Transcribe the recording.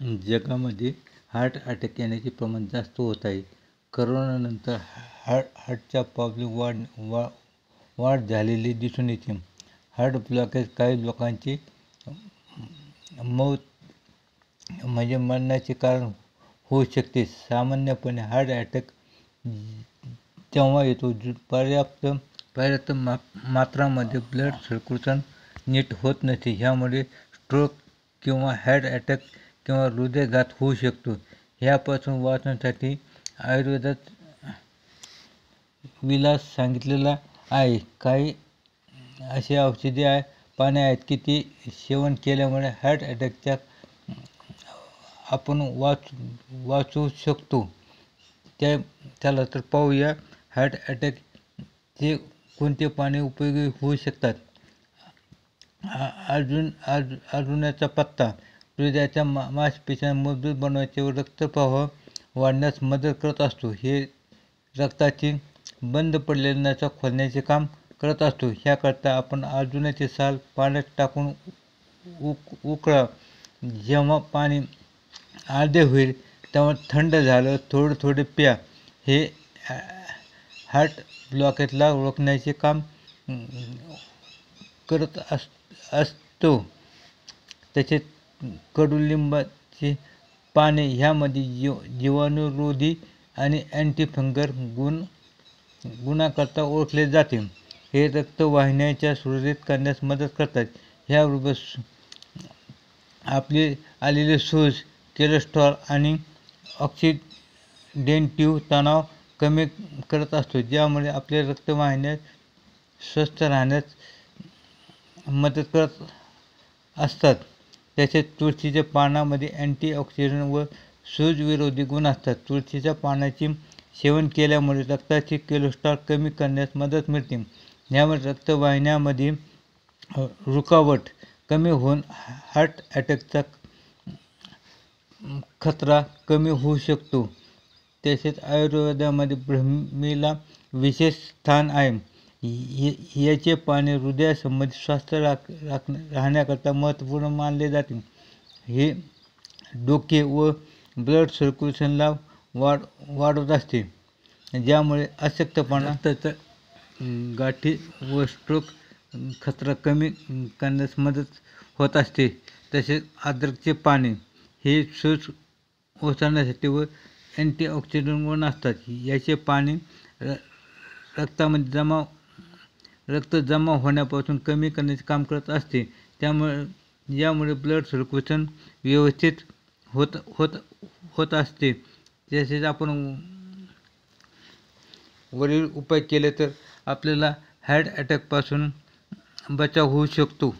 जगामध्ये heart attack येण्याचे प्रमाण जास्त होत आहे. करोनानंतर हार्टच्या प्रॉब्लेम वाढ झालेली दिसून येते. हार्ट ब्लॉकेज काही लोकांची मौत म्हणजे मरणाचे कारण होऊ शकते. सामान्यपणे हार्ट अटॅक तेव्हा येतो पर्याप्त मात्रामध्ये ब्लड सर्क्युलेशन नीट होत नसते. ह्यामुळे स्ट्रोक किंवा हार्ट अटॅक किंवा हृदयघात होऊ शकतो. ह्यापासून वाचण्यासाठी आयुर्वेदात विलास सांगितलेला आहे. काही असे औषधी पाने आहेत की ती सेवन केल्यामुळे हार्ट अटॅकच्या आपण वाचू शकतो. त्याला तर पाहूया. हार्ट अटॅकचे कोणते पाने उपयोगी होऊ शकतात. अर्जुनाचा पत्ता हृदयाच्या मांसपेशियां मजबूत बनवण्याचे व रक्तप्रवाह वाढण्यास मदत करत असतो. हे रक्ताची बंद पडलेली नसा खोलण्याचे काम करत असतो. ह्याकरता आपण अर्जुनाचे साल पाण्यात टाकून उकळा. जेव्हा पाणी अर्धे होईल तेव्हा थंड झालं थोडे प्या. हे हार्ट ब्लॉकेजला रोखण्याचे काम करत असतो. तसेच कडुलिंबाची पाने ह्यामध्ये जीवाणुरोधी आणि अँटीफंगल गुणाकरता ओळखले जाते. हे रक्तवाहिन्यांच्या सुरळीत करण्यास मदत करतात. ह्याबरोबर आपली आलेले सूज, कोलेस्ट्रॉल आणि ऑक्सिडेटिव्ह तणाव कमी करत असतो, ज्यामुळे आपल्या रक्तवाहिन्या स्वस्थ राहण्यास मदत करत असतात. तसेच तुळशीच्या पानामध्ये अँटीऑक्सिडंट व सूजविरोधी गुण असतात. तुळशीच्या पानाचे सेवन केल्यामुळे रक्ताचे कोलेस्ट्रॉल कमी करण्यास मदत मिळते. ह्यामुळे रक्तवाहिन्यांमध्ये रुकावट कमी होऊन हार्ट अटॅकचा खतरा कमी होऊ शकतो. तसेच आयुर्वेदामध्ये ब्राह्मीला विशेष स्थान आहे. याचे पाने हृदयासंबंधी स्वास्थ्य राहण्याकरता महत्त्वपूर्ण मानले जाते. हे डोके व ब्लड सर्क्युलेशनला वाढवत असते, ज्यामुळे अशक्तपणा, गाठी व स्ट्रोक खतरा कमी करण्यास मदत होत असते. तसेच अद्रकचे पाने हे सूज ओसरण्यासाठी व अँटीऑक्सिडंट गुण असतात. याचे पाने रक्तामध्ये रक्त जमा होण्यापासून कमी करण्याचे काम करत असते. यामुळे ब्लड सर्क्युलेशन व्यवस्थित होत असते. तसेच आपण वरील उपाय केले तर आपल्याला हार्ट अटॅकपासून बचाव होऊ शकतो.